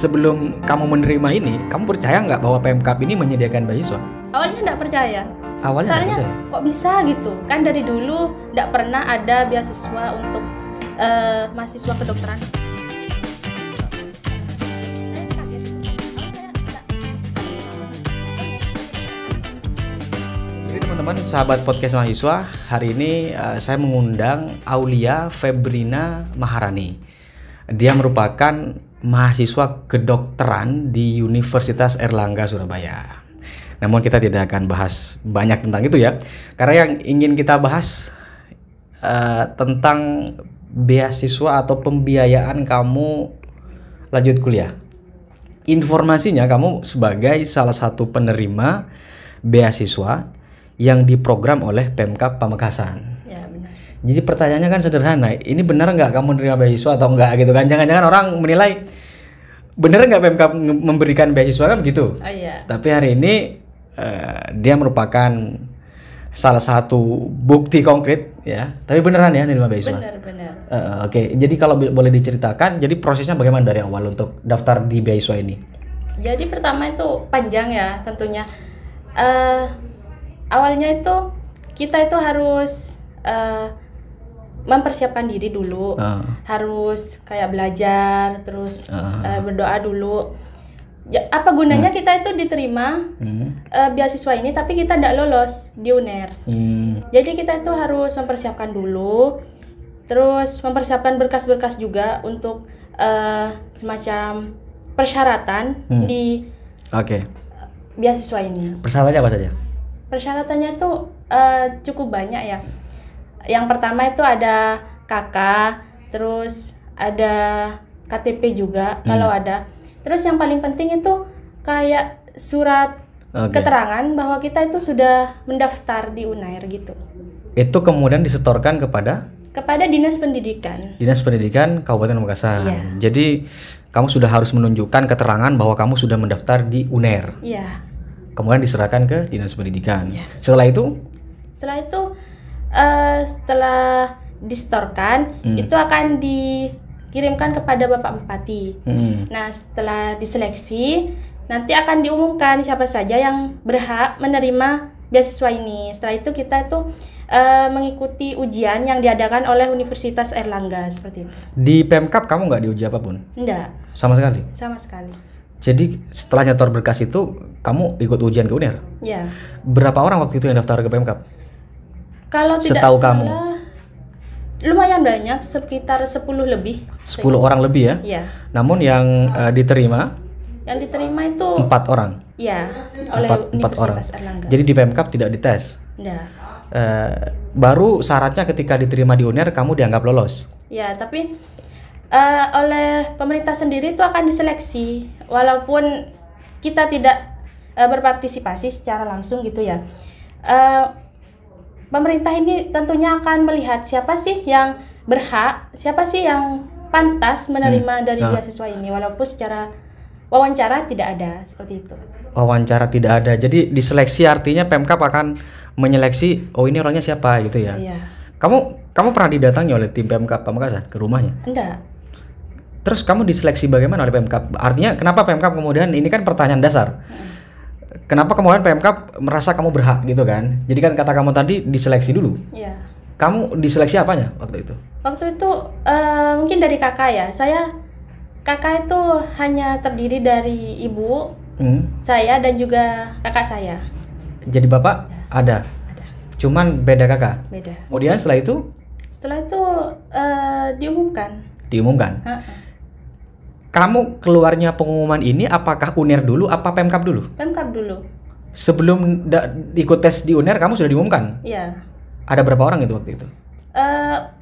sebelum kamu menerima ini, kamu percaya nggak bahwa Pemkab ini menyediakan beasiswa? Awalnya nggak percaya. Awalnya nggak Soalnya percaya. kok bisa gitu? Kan dari dulu nggak pernah ada beasiswa untuk mahasiswa kedokteran. Jadi teman-teman, sahabat podcast mahasiswa, hari ini saya mengundang Aulia Febrina Maharani. Dia merupakan mahasiswa kedokteran di Universitas Airlangga Surabaya. Namun kita tidak akan bahas banyak tentang itu ya, karena yang ingin kita bahas tentang beasiswa atau pembiayaan kamu lanjut kuliah. Informasinya kamu sebagai salah satu penerima beasiswa yang diprogram oleh Pemkab Pamekasan. Ya benar. Jadi pertanyaannya kan sederhana, ini benar nggak kamu menerima beasiswa atau enggak gitu kan? Jangan-jangan orang menilai benar nggak Pemkab memberikan beasiswa kan begitu? Oh iya. Tapi hari ini dia merupakan salah satu bukti konkret ya. Tapi beneran ya menerima beasiswa. Benar. Oke. Jadi kalau boleh diceritakan, jadi prosesnya bagaimana dari awal untuk daftar di beasiswa ini? Jadi pertama itu panjang ya tentunya. Awalnya itu kita itu harus mempersiapkan diri dulu, harus kayak belajar, terus berdoa dulu. Ya, apa gunanya kita itu diterima beasiswa ini tapi kita tidak lolos di UNER. Jadi kita itu harus mempersiapkan dulu, terus mempersiapkan berkas-berkas juga untuk semacam persyaratan di beasiswa ini. Persyaratannya apa saja? Persyaratannya itu cukup banyak ya. Yang pertama itu ada KK, terus ada KTP juga kalau ada. Terus yang paling penting itu kayak surat keterangan bahwa kita itu sudah mendaftar di UNAIR gitu. Itu kemudian disetorkan kepada Dinas Pendidikan. Dinas Pendidikan Kabupaten Pamekasan. Iya. Jadi kamu sudah harus menunjukkan keterangan bahwa kamu sudah mendaftar di UNER. Iya. Kemudian diserahkan ke Dinas Pendidikan. Iya. Setelah itu setelah disetorkan itu akan dikirimkan kepada Bapak Bupati. Nah, setelah diseleksi nanti akan diumumkan siapa saja yang berhak menerima beasiswa ini. Setelah itu kita itu mengikuti ujian yang diadakan oleh Universitas Airlangga seperti itu. di Pemkab kamu nggak diuji apapun? Enggak, Sama sekali? sama sekali. Jadi setelah nyetor berkas itu kamu ikut ujian ke UNER? Ya. Berapa orang waktu itu yang daftar ke Pemkab? Kalau tidak Setahu salah kamu? lumayan banyak, sekitar 10 lebih. 10 orang lebih ya? Iya. Namun yang diterima Yang diterima itu 4 orang? ya oleh Empat orang. Universitas Airlangga. Jadi di Pemkab tidak dites? Enggak. Baru syaratnya ketika diterima di UNER kamu dianggap lolos? Ya, tapi oleh pemerintah sendiri itu akan diseleksi walaupun kita tidak berpartisipasi secara langsung gitu ya. Pemerintah ini tentunya akan melihat siapa sih yang berhak, siapa sih yang pantas menerima dari beasiswa ini walaupun secara wawancara tidak ada seperti itu. Wawancara tidak ada. Jadi diseleksi artinya Pemkab akan menyeleksi oh ini orangnya siapa gitu ya. Iya. Kamu pernah didatangi oleh tim Pemkab Pamekasan ke rumahnya? Enggak. Terus kamu diseleksi bagaimana oleh Pemkab? Artinya kenapa Pemkab kemudian ini kan pertanyaan dasar. Kenapa kemudian Pemkab merasa kamu berhak gitu kan? Jadi kan kata kamu tadi diseleksi dulu. Iya. Kamu diseleksi apanya waktu itu? Waktu itu mungkin dari kakak ya. Kakak itu hanya terdiri dari ibu, saya dan juga kakak saya. Jadi bapak ada. Cuman beda kakak. Beda. Kemudian setelah itu diumumkan. diumumkan. Kamu keluarnya pengumuman ini apakah UNER dulu apa Pemkab dulu? Pemkab dulu. Sebelum ikut tes di UNER kamu sudah diumumkan? Iya. Ada berapa orang itu waktu itu?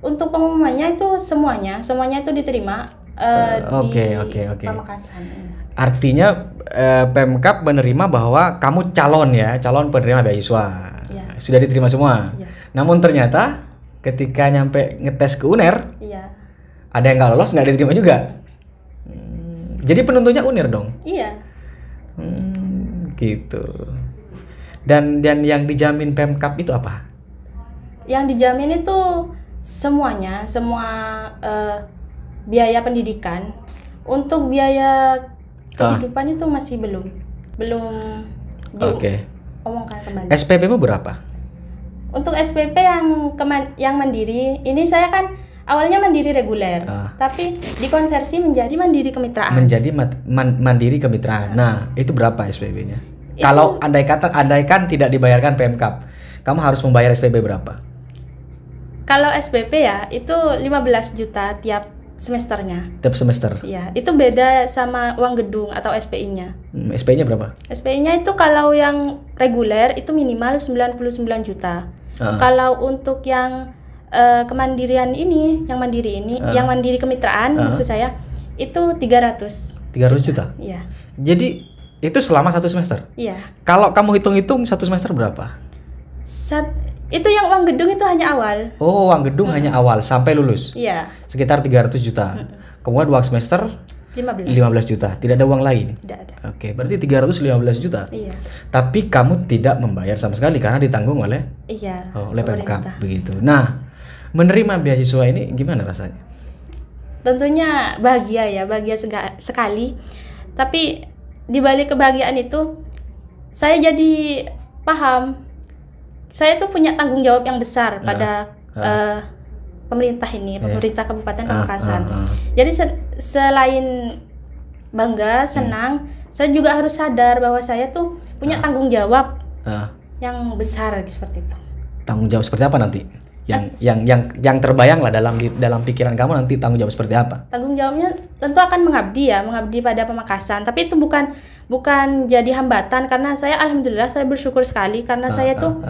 Untuk pengumumannya itu semuanya itu diterima Oke. Pamekasan. Artinya Pemkab menerima bahwa kamu calon penerima beasiswa. Iya. Sudah diterima semua. Iya. Namun ternyata ketika nyampe ngetes ke UNER, Iya. ada yang nggak lolos, nggak diterima juga. Jadi penentunya UNER dong. Iya. Gitu. Dan yang dijamin Pemkab itu apa? Yang dijamin itu semua biaya pendidikan. Untuk biaya kehidupan itu masih belum diomongkan kembali. SPP-mu berapa? Untuk SPP yang mandiri, ini saya kan awalnya mandiri reguler, tapi dikonversi menjadi mandiri kemitraan. Menjadi mandiri kemitraan. Nah, itu berapa SPP-nya? Kalau andaikan tidak dibayarkan Pemkab, kamu harus membayar SPP berapa? Kalau SPP ya itu 15 juta tiap semesternya. Tiap semester? Iya, itu beda sama uang gedung atau SPI-nya. SPI-nya berapa? SPI-nya itu kalau yang reguler itu minimal 99 juta. Kalau untuk yang kemandirian ini, yang mandiri kemitraan maksud saya itu 300 juta? Iya. Jadi itu selama 1 semester? Iya. Kalau kamu hitung-hitung 1 semester berapa? Itu yang uang gedung itu hanya awal. Oh, uang gedung hanya awal sampai lulus? Iya. Sekitar 300 juta. Kemudian uang semester 15 juta. Tidak ada uang lain? Tidak ada. Oke, berarti 315 juta. Iya. Tapi kamu tidak membayar sama sekali karena ditanggung oleh oleh Pemkab begitu. Nah, menerima beasiswa ini gimana rasanya? Tentunya bahagia ya, bahagia sekali. Tapi di balik kebahagiaan itu saya jadi paham saya tuh punya tanggung jawab yang besar pada pemerintah Kabupaten Pamekasan. Jadi selain bangga, senang, saya juga harus sadar bahwa saya tuh punya tanggung jawab yang besar seperti itu. Tanggung jawab seperti apa nanti? Yang terbayang lah dalam pikiran kamu nanti tanggung jawab seperti apa? Tanggung jawabnya tentu akan mengabdi pada Pamekasan. Tapi itu bukan jadi hambatan karena alhamdulillah saya bersyukur sekali karena saya tuh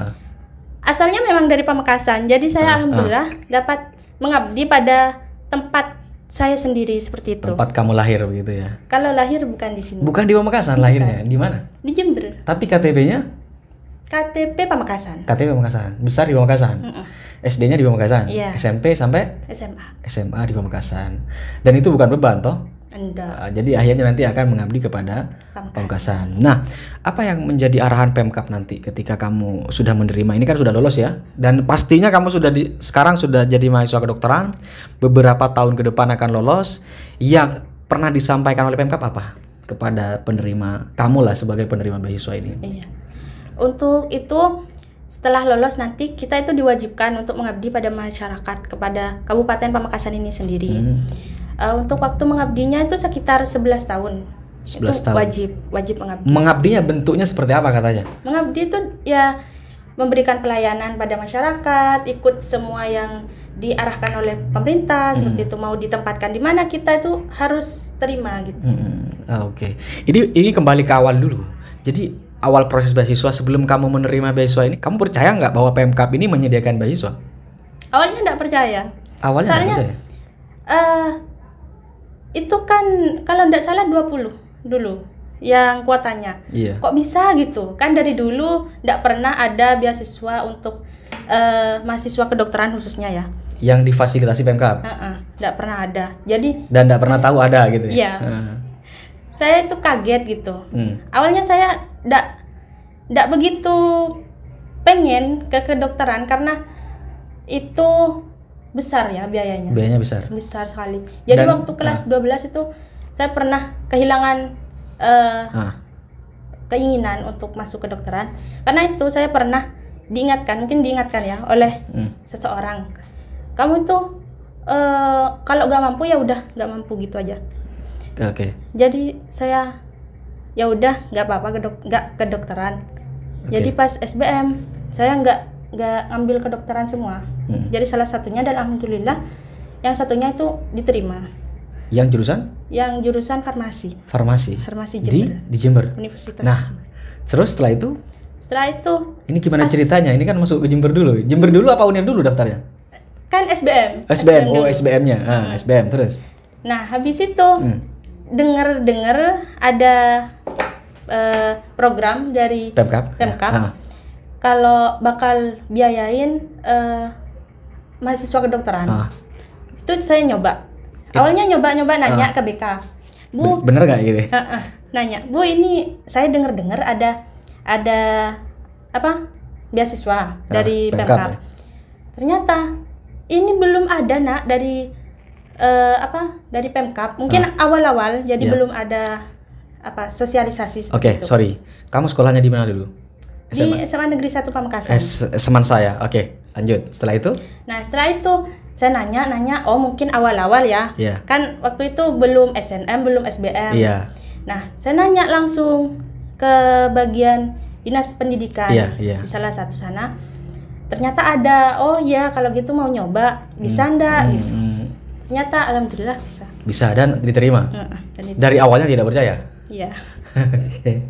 asalnya memang dari Pamekasan. Jadi saya alhamdulillah dapat mengabdi pada tempat saya sendiri seperti itu. Tempat kamu lahir begitu ya? Kalau lahir bukan di sini. Bukan di Pamekasan lahirnya, di mana? Di Jember. Tapi KTP-nya? KTP Pamekasan. KTP Pamekasan. Besar di Pamekasan. SD-nya di Pamekasan. Iya. SMP sampai SMA di Pamekasan. Dan itu bukan beban toh? Enggak. Jadi akhirnya nanti akan mengabdi kepada Pamekasan. Nah, apa yang menjadi arahan Pemkab nanti ketika kamu sudah menerima? Ini kan sudah lolos ya. Dan pastinya kamu sekarang sudah jadi mahasiswa kedokteran. Beberapa tahun ke depan akan lolos. Yang pernah disampaikan oleh Pemkab apa kepada penerima, kamu lah sebagai penerima beasiswa ini? Iya. Untuk itu setelah lolos nanti kita itu diwajibkan untuk mengabdi pada masyarakat, kepada Kabupaten Pamekasan ini sendiri. Untuk waktu mengabdinya itu sekitar 11 tahun. 11 itu tahun. Wajib mengabdi. Mengabdinya bentuknya seperti apa katanya? Mengabdi itu ya memberikan pelayanan pada masyarakat, ikut semua yang diarahkan oleh pemerintah seperti itu, mau ditempatkan di mana kita itu harus terima gitu. Oke. Ini kembali ke awal dulu. Jadi awal proses beasiswa sebelum kamu menerima beasiswa ini, kamu percaya nggak bahwa Pemkab ini menyediakan beasiswa? Awalnya nggak percaya. Awalnya nggak percaya? Itu kan kalau nggak salah 20 dulu yang kuotanya. Iya. Kok bisa gitu? Kan dari dulu nggak pernah ada beasiswa untuk mahasiswa kedokteran khususnya ya. Yang difasilitasi Pemkab? Nggak pernah ada. Jadi dan nggak pernah tahu ada gitu ya? Iya. Saya itu kaget gitu. Awalnya saya nggak begitu pengen ke kedokteran karena itu besar ya biayanya. Biayanya besar. Besar sekali. Jadi waktu kelas 12 itu saya pernah kehilangan keinginan untuk masuk kedokteran. Karena itu saya pernah mungkin diingatkan ya oleh seseorang. Kamu tuh kalau nggak mampu ya udah nggak mampu gitu aja. Oke. Jadi saya ya udah nggak apa-apa nggak kedokteran. Jadi pas SBM saya nggak ngambil kedokteran semua. Jadi salah satunya dan alhamdulillah yang satunya itu diterima. Yang jurusan? Yang jurusan farmasi. Farmasi Jember. Di Jember. Universitas. Nah, terus setelah itu? Ini gimana ceritanya? Ini kan masuk ke Jember dulu. Jember dulu apa Unir dulu daftarnya? Kan SBM. SBM-nya. SBM terus. Nah, habis itu dengar ada program dari Pemkab. Kalau bakal biayain mahasiswa kedokteran. Itu saya nyoba. Awalnya nyoba nanya ke BK. Bu, bener gak gitu? Nanya, Bu, ini saya dengar ada apa? Beasiswa dari Pemkab. Ternyata ini belum ada Nak dari dari Pemkab. Mungkin awal-awal jadi belum ada sosialisasi Oke, sorry. Kamu sekolahnya di mana dulu? Di SMA Negeri 1 Pamekasan. Seman saya. Oke, lanjut. Setelah itu? Nah, setelah itu saya nanya, oh mungkin awal-awal ya. Iya. Kan waktu itu belum SNM, belum SBM. Iya. Nah, saya nanya langsung ke bagian Dinas Pendidikan Iya. di salah satu sana. Ternyata ada, oh ya kalau gitu mau nyoba, bisa ndak gitu. Ternyata alhamdulillah bisa. Bisa dan diterima? Dan dari awalnya tidak percaya? Iya. Oke.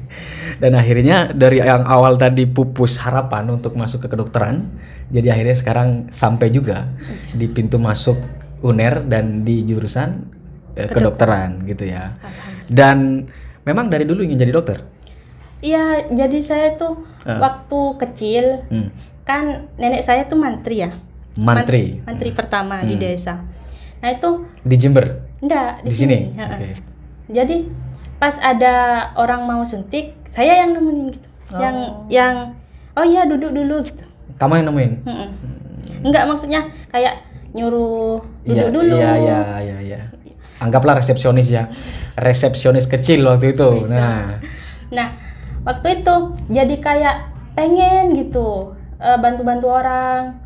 Dan akhirnya dari yang awal tadi pupus harapan untuk masuk ke kedokteran, jadi akhirnya sekarang sampai juga di pintu masuk UNER dan di jurusan kedokteran gitu ya. Dan memang dari dulu ingin jadi dokter? Iya, jadi saya tuh waktu kecil kan nenek saya tuh mantri ya. Mantri pertama di desa. Nah itu di Jember? Enggak, di sini. Okay. Jadi pas ada orang mau suntik, saya yang nemenin gitu. Yang oh iya duduk dulu gitu. Kamu yang nemuin? Enggak, maksudnya kayak nyuruh duduk dulu. Iya. Anggaplah resepsionis ya. Resepsionis kecil waktu itu. Nah, waktu itu jadi kayak pengen gitu bantu-bantu orang.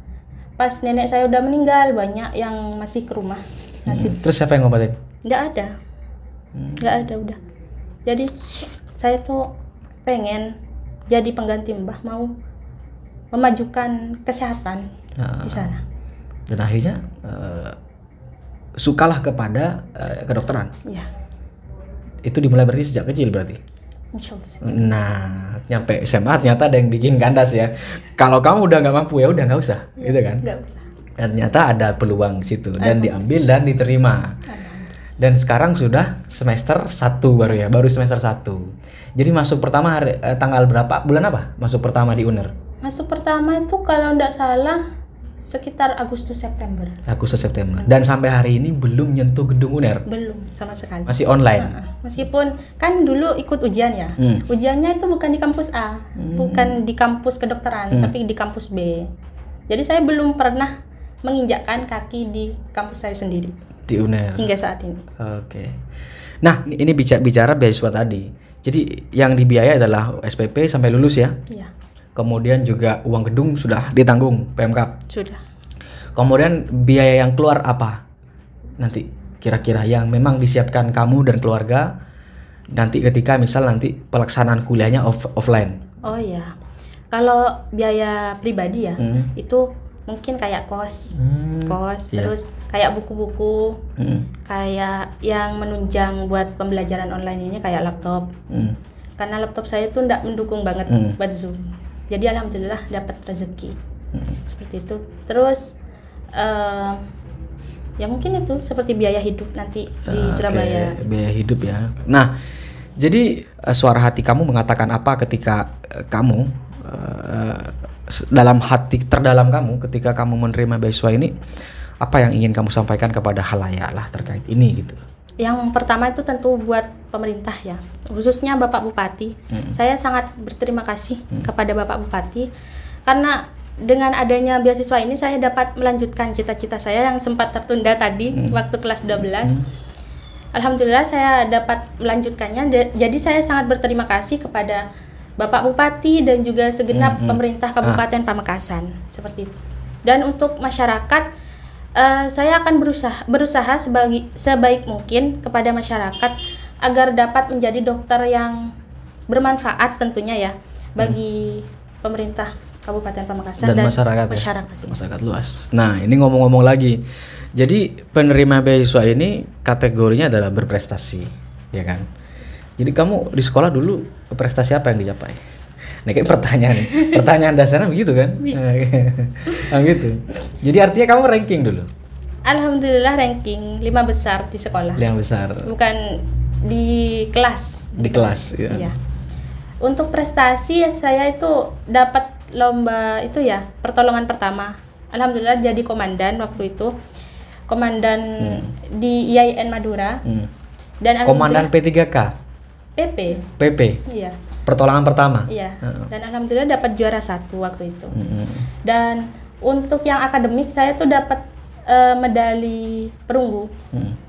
Pas nenek saya udah meninggal, banyak yang masih ke rumah. Terus siapa yang ngobatin? Nggak ada udah. Jadi saya tuh pengen jadi pengganti Mbah, mau memajukan kesehatan di sana. Dan akhirnya sukalah kepada kedokteran. Iya. Itu dimulai berarti sejak kecil berarti? Insya Allah. Nah, nyampe SMA ternyata ada yang bikin kandas ya. Kalau kamu udah nggak mampu ya udah nggak usah, gitu kan? Nggak usah. Dan ternyata ada peluang di situ dan diambil dan diterima. Dan sekarang sudah semester 1 baru semester 1. Jadi masuk pertama tanggal berapa? Bulan apa? Masuk pertama di UNER? Masuk pertama itu kalau nggak salah sekitar Agustus September. Dan sampai hari ini belum nyentuh gedung UNER? Belum sama sekali. Masih online? Meskipun kan dulu ikut ujian ya. Ujiannya itu bukan di kampus A, bukan di kampus kedokteran, tapi di kampus B. Jadi saya belum pernah menginjakkan kaki di kampus saya sendiri. Di UNER? Hingga saat ini. Oke. Nah, ini bicara beasiswa tadi. Jadi yang dibiayai adalah SPP sampai lulus ya? Iya. Kemudian juga uang gedung sudah ditanggung Pemkab? Sudah. Kemudian biaya yang keluar apa? Nanti kira-kira yang memang disiapkan kamu dan keluarga nanti ketika misal nanti pelaksanaan kuliahnya offline? Oh iya. Kalau biaya pribadi ya, itu mungkin kayak kos, terus kayak buku-buku, kayak yang menunjang buat pembelajaran online ini kayak laptop. Karena laptop saya tuh nggak mendukung banget buat Zoom. Jadi alhamdulillah dapat rezeki seperti itu. Terus ya mungkin itu seperti biaya hidup nanti di Surabaya. Biaya hidup ya. Nah, jadi suara hati kamu mengatakan apa ketika kamu dalam hati terdalam kamu ketika kamu menerima beasiswa ini, apa yang ingin kamu sampaikan kepada khalayak lah terkait ini gitu? Yang pertama itu tentu buat pemerintah ya, khususnya Bapak Bupati. Saya sangat berterima kasih kepada Bapak Bupati karena dengan adanya beasiswa ini saya dapat melanjutkan cita-cita saya yang sempat tertunda tadi waktu kelas 12. Alhamdulillah saya dapat melanjutkannya. Jadi saya sangat berterima kasih kepada Bapak Bupati dan juga segenap pemerintah Kabupaten Pamekasan seperti itu. Dan untuk masyarakat, saya akan berusaha sebaik mungkin kepada masyarakat agar dapat menjadi dokter yang bermanfaat tentunya ya bagi pemerintah Kabupaten Pamekasan dan masyarakat luas. Nah, ini ngomong-ngomong lagi. Jadi penerima beasiswa ini kategorinya adalah berprestasi, ya kan? Jadi kamu di sekolah dulu prestasi apa yang dicapai? Nah, kayak pertanyaan dasarnya begitu kan? Nah, gitu. Jadi artinya kamu ranking dulu? Alhamdulillah ranking 5 besar di sekolah. 5 besar. Bukan di kelas. Di kelas, ya. Iya. Untuk prestasi saya itu dapat lomba itu ya, pertolongan pertama. Alhamdulillah jadi komandan waktu itu. Komandan di IAIN Madura. Dan komandan P3K? PP? Iya. Pertolongan pertama? Iya. Dan alhamdulillah dapat juara 1 waktu itu. Dan untuk yang akademik saya tuh dapat medali perunggu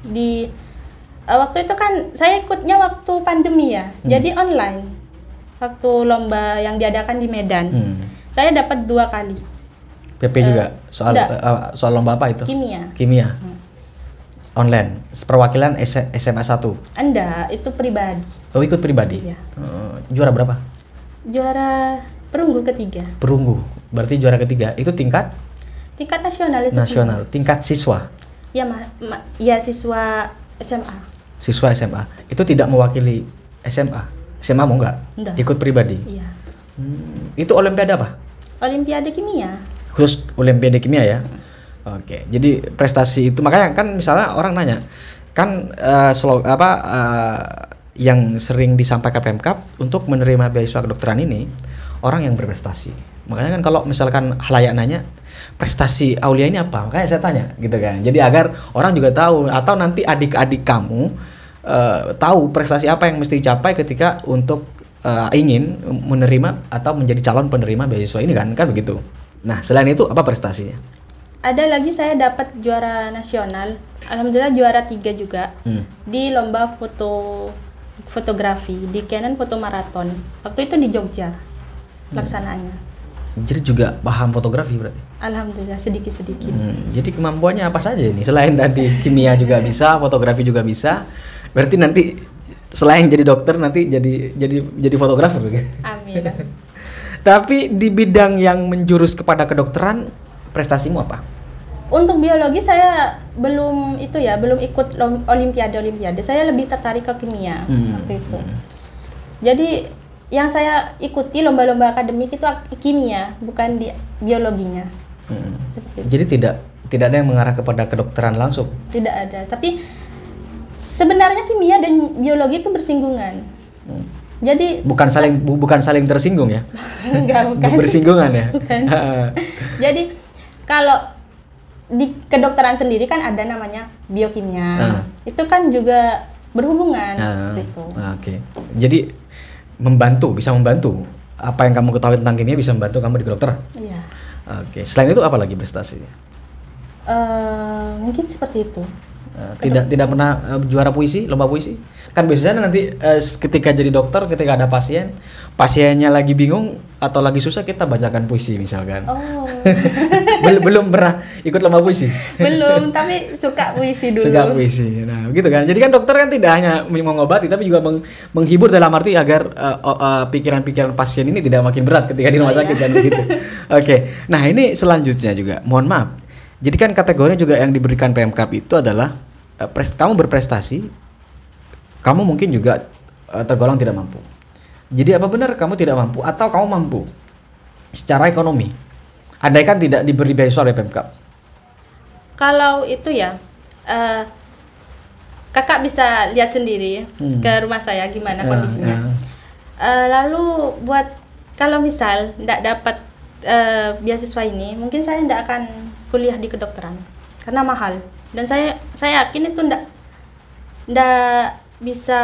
di Waktu itu kan saya ikutnya waktu pandemi ya, jadi online. Waktu lomba yang diadakan di Medan, saya dapat 2 kali. PP juga soal lomba apa itu? Kimia. Online, perwakilan SMA 1? Enggak, itu pribadi. Oh, ikut pribadi? Iya. Juara berapa? Juara perunggu ketiga. Perunggu, berarti juara ketiga. Itu tingkat nasional itu. Nasional, semua. Tingkat siswa? Ya, ya siswa SMA. Siswa SMA. Itu tidak mewakili SMA? SMA mau nggak? Ikut pribadi? Iya. Itu olimpiade apa? Olimpiade kimia. Khusus olimpiade kimia ya? Oke, jadi prestasi itu makanya kan misalnya orang nanya kan yang sering disampaikan Pemkab untuk menerima beasiswa kedokteran ini orang yang berprestasi. Makanya kan kalau misalkan halayak nanya prestasi Aulia ini apa, makanya saya tanya gitu kan. Jadi agar orang juga tahu atau nanti adik-adik kamu tahu prestasi apa yang mesti dicapai ketika untuk ingin menerima atau menjadi calon penerima beasiswa ini kan begitu. Nah selain itu apa prestasinya? Ada lagi saya dapat juara nasional, alhamdulillah juara 3 juga di lomba fotografi di Canon Foto Marathon. Waktu itu di Jogja pelaksanaannya. Jadi juga paham fotografi berarti? Alhamdulillah sedikit-sedikit. Jadi kemampuannya apa saja ini? Selain tadi kimia juga bisa, fotografi juga bisa. Berarti nanti selain jadi dokter nanti jadi fotografer gitu. Amin. Tapi di bidang yang menjurus kepada kedokteran, prestasimu apa? Untuk biologi saya belum ikut olimpiade. Saya lebih tertarik ke kimia waktu itu. Jadi yang saya ikuti lomba-lomba akademik itu kimia, bukan di biologinya. Jadi tidak ada yang mengarah kepada kedokteran langsung? Tidak ada. Tapi sebenarnya kimia dan biologi itu bersinggungan. Jadi bukan saling tersinggung ya? Enggak, bukan. Bersinggungan ya? Bukan. Jadi kalau di kedokteran sendiri kan ada namanya biokimia. Itu kan juga berhubungan seperti itu. Oke. Jadi bisa membantu. Apa yang kamu ketahui tentang kimia bisa membantu kamu di kedokteran? Iya. Oke. Selain itu apa lagi prestasinya? Mungkin seperti itu. Tidak pernah juara puisi, lomba puisi? Kan biasanya nanti ketika jadi dokter, ketika ada pasiennya lagi bingung atau lagi susah, kita bacakan puisi misalkan. Oh. Belum pernah ikut lomba puisi? Belum, tapi suka puisi dulu. Suka puisi. Nah, gitu kan. Jadi kan dokter kan tidak hanya mengobati tapi juga menghibur dalam arti agar pikiran-pikiran pasien ini tidak makin berat ketika di rumah sakit kan begitu. Oke. Nah, ini selanjutnya juga. Mohon maaf. Jadi kan kategori juga yang diberikan Pemkab itu adalah kamu berprestasi, kamu mungkin juga tergolong tidak mampu. Jadi apa benar kamu tidak mampu atau kamu mampu secara ekonomi? Andaikan tidak diberi beasiswa oleh Pemkab. Kalau itu ya, kakak bisa lihat sendiri ke rumah saya gimana kondisinya. Lalu kalau misal tidak dapat beasiswa ini, mungkin saya tidak akan kuliah di kedokteran karena mahal. Dan saya yakin itu ndak bisa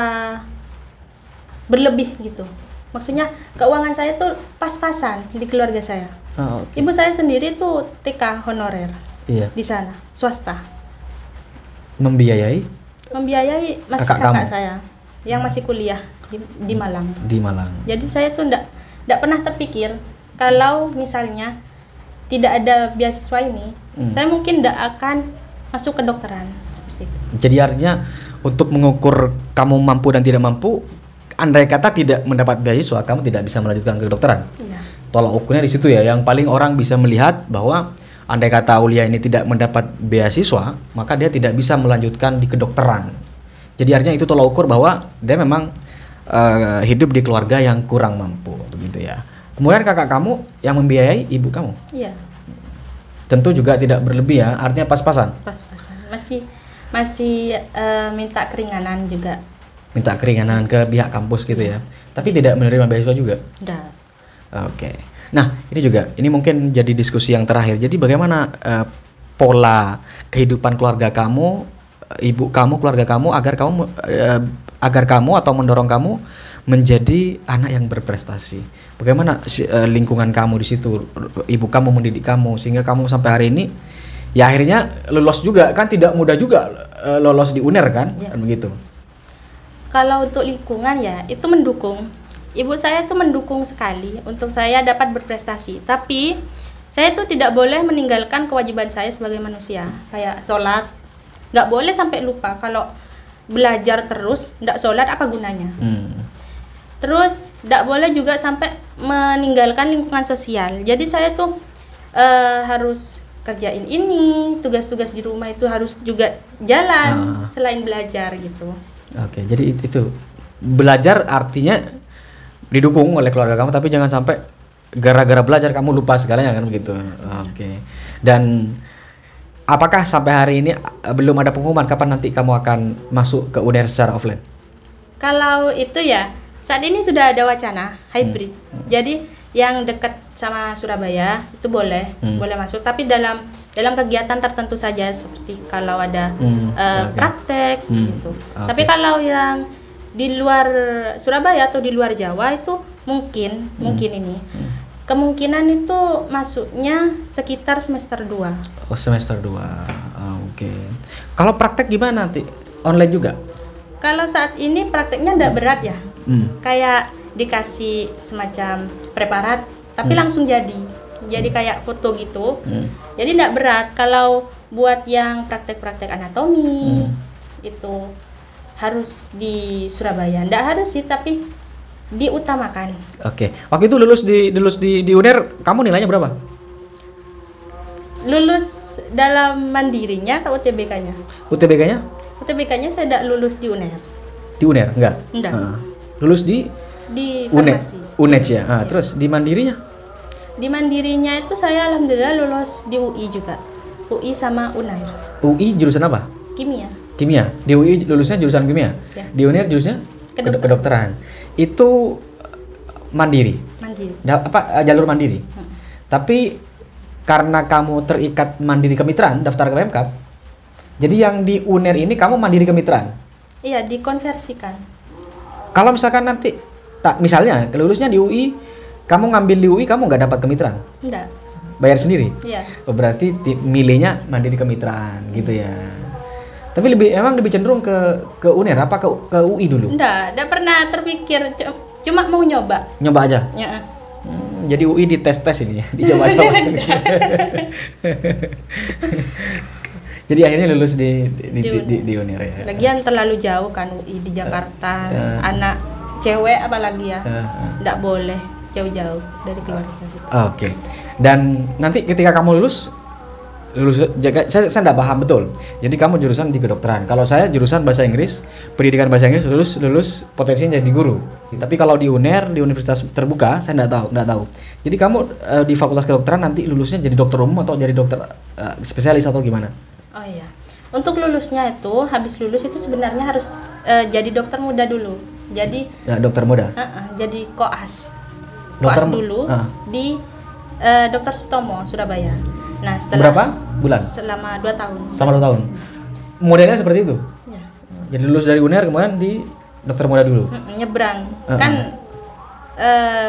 berlebih gitu. Maksudnya keuangan saya tuh pas-pasan di keluarga saya. Okay. Ibu saya sendiri tuh TK honorer. Iya. Di sana, swasta. Membiayai masih kakak saya yang masih kuliah di Malang. Di Malang. Jadi saya tuh ndak pernah terpikir kalau misalnya tidak ada beasiswa ini, saya mungkin ndak akan masuk ke kedokteran seperti itu. Jadi artinya untuk mengukur kamu mampu dan tidak mampu, andai kata tidak mendapat beasiswa, kamu tidak bisa melanjutkan ke kedokteran. Iya. Tolak ukurnya di situ ya. Yang paling orang bisa melihat bahwa andai kata Aulia ini tidak mendapat beasiswa, maka dia tidak bisa melanjutkan di kedokteran. Jadi artinya itu tolak ukur bahwa dia memang hidup di keluarga yang kurang mampu, begitu ya. Kemudian kakak kamu yang membiayai ibu kamu. Iya. Tentu juga tidak berlebih ya, artinya pas-pasan. Pas-pasan. Masih minta keringanan juga. Minta keringanan ke pihak kampus gitu ya. Tapi tidak menerima beasiswa juga. Tidak. Oke. Nah, ini mungkin jadi diskusi yang terakhir. Jadi bagaimana pola kehidupan keluarga kamu, ibu kamu, keluarga kamu agar kamu atau mendorong kamu menjadi anak yang berprestasi. Bagaimana lingkungan kamu di situ, ibu kamu mendidik kamu sehingga kamu sampai hari ini ya akhirnya lolos juga kan, tidak mudah juga lolos di UNER kan, kan begitu. Kalau untuk lingkungan ya, itu mendukung. Ibu saya itu mendukung sekali untuk saya dapat berprestasi. Tapi saya tuh tidak boleh meninggalkan kewajiban saya sebagai manusia. Kayak sholat, nggak boleh sampai lupa. Kalau belajar terus, nggak sholat apa gunanya? Terus nggak boleh juga sampai meninggalkan lingkungan sosial. Jadi saya tuh harus kerjain ini, tugas-tugas di rumah itu harus juga jalan selain belajar gitu. Oke, jadi itu belajar artinya didukung oleh keluarga kamu, tapi jangan sampai gara-gara belajar kamu lupa segalanya kan begitu. Oke. Dan apakah sampai hari ini belum ada pengumuman kapan nanti kamu akan masuk ke UNER secara offline? Kalau itu ya, saat ini sudah ada wacana hybrid. Jadi yang dekat sama Surabaya itu boleh masuk, tapi dalam kegiatan tertentu saja, seperti kalau ada praktek seperti itu. Tapi kalau yang di luar Surabaya atau di luar Jawa itu mungkin ini kemungkinan itu masuknya sekitar semester 2. Oh, semester 2. Oke. Kalau praktek gimana nanti? Online juga? Kalau saat ini prakteknya enggak berat ya. Kayak dikasih semacam preparat tapi langsung jadi kayak foto gitu. Jadi enggak berat. Kalau buat yang praktek-praktek anatomi itu harus di Surabaya. Enggak harus sih, tapi diutamakan. Oke. Waktu itu lulus di UNER, kamu nilainya berapa? Lulus dalam mandirinya atau UTBK-nya? UTBK-nya? UTBK-nya saya tidak lulus di UNER. Di UNER? Enggak. Lulus di farmasi. UNED ya. Terus di mandirinya? Di mandirinya itu saya alhamdulillah lulus di UI juga. UI sama UNAIR. UI jurusan apa? Kimia. Di UI lulusnya jurusan kimia. Ya. Di UNER jurusannya kedokteran. Itu mandiri. Jalur mandiri. Tapi karena kamu terikat mandiri kemitraan, daftar ke Pemkab. Jadi yang di UNER ini kamu mandiri kemitraan. Iya, dikonversikan. Kalau misalkan nanti misalnya lulusnya di UI, kamu ngambil di UI, kamu nggak dapat kemitraan? Enggak. Bayar sendiri? Iya. Oh, berarti milihnya mandiri kemitraan gitu ya. Tapi emang lebih cenderung ke UNER apa ke UI dulu? Enggak pernah terpikir, cuma mau nyoba. Nyoba aja? Ya. Jadi UI dites ini ya, dicoba-coba. Jadi akhirnya lulus di UNER ya. Lagian terlalu jauh kan UI di Jakarta. Anak cewek apalagi ya. Enggak boleh jauh-jauh dari keluarga gitu. Oke. Dan nanti ketika kamu lulus saya enggak paham betul. Jadi kamu jurusan di kedokteran. Kalau saya jurusan bahasa Inggris, pendidikan bahasa Inggris, lulus potensinya jadi guru. Tapi kalau di UNER, di universitas terbuka, saya enggak tahu. Jadi kamu di fakultas kedokteran nanti lulusnya jadi dokter umum atau jadi dokter spesialis atau gimana? Oh iya. Untuk lulusnya itu, habis lulus itu sebenarnya harus jadi dokter muda dulu. Jadi dokter muda. Jadi koas. Dokter koas dulu di Dr. Sutomo Surabaya. Nah, setelah berapa bulan? Selama 2 tahun. Selama 2 tahun. Modelnya seperti itu. Ya. Jadi lulus dari UNER kemudian di dokter muda dulu. Nyebrang. Kan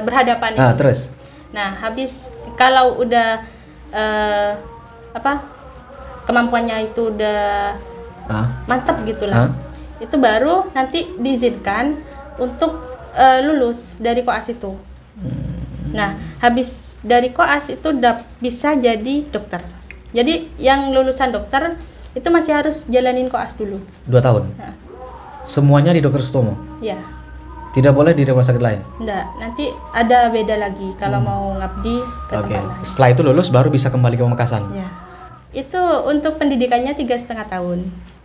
berhadapan itu. Terus. Nah, habis kalau udah kemampuannya itu udah mantap gitulah. Itu baru nanti diizinkan untuk lulus dari koas itu. Nah, habis dari koas itu udah bisa jadi dokter. Jadi yang lulusan dokter itu masih harus jalanin koas dulu. 2 tahun? Semuanya di Dr. Sutomo? Iya. Tidak boleh di rumah sakit lain? Enggak, nanti ada beda lagi kalau mau ngabdi ke tempat lain. Setelah itu lulus baru bisa kembali ke Pamekasan? Iya. Itu untuk pendidikannya 3,5 tahun.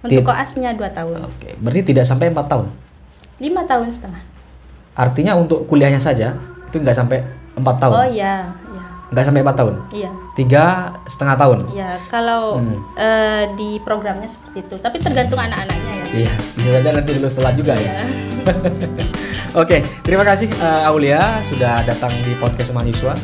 Untuk koasnya 2 tahun. Oke, berarti tidak sampai 4 tahun? 5,5 tahun. Artinya untuk kuliahnya saja itu nggak sampai 4 tahun? Oh iya. Nggak sampai 4 tahun? Iya. 3,5 tahun? Iya, kalau di programnya seperti itu. Tapi tergantung anak-anaknya ya. Iya, bisa saja nanti lulus telat juga ya. Oke, terima kasih Aulia sudah datang di podcast mahasiswa.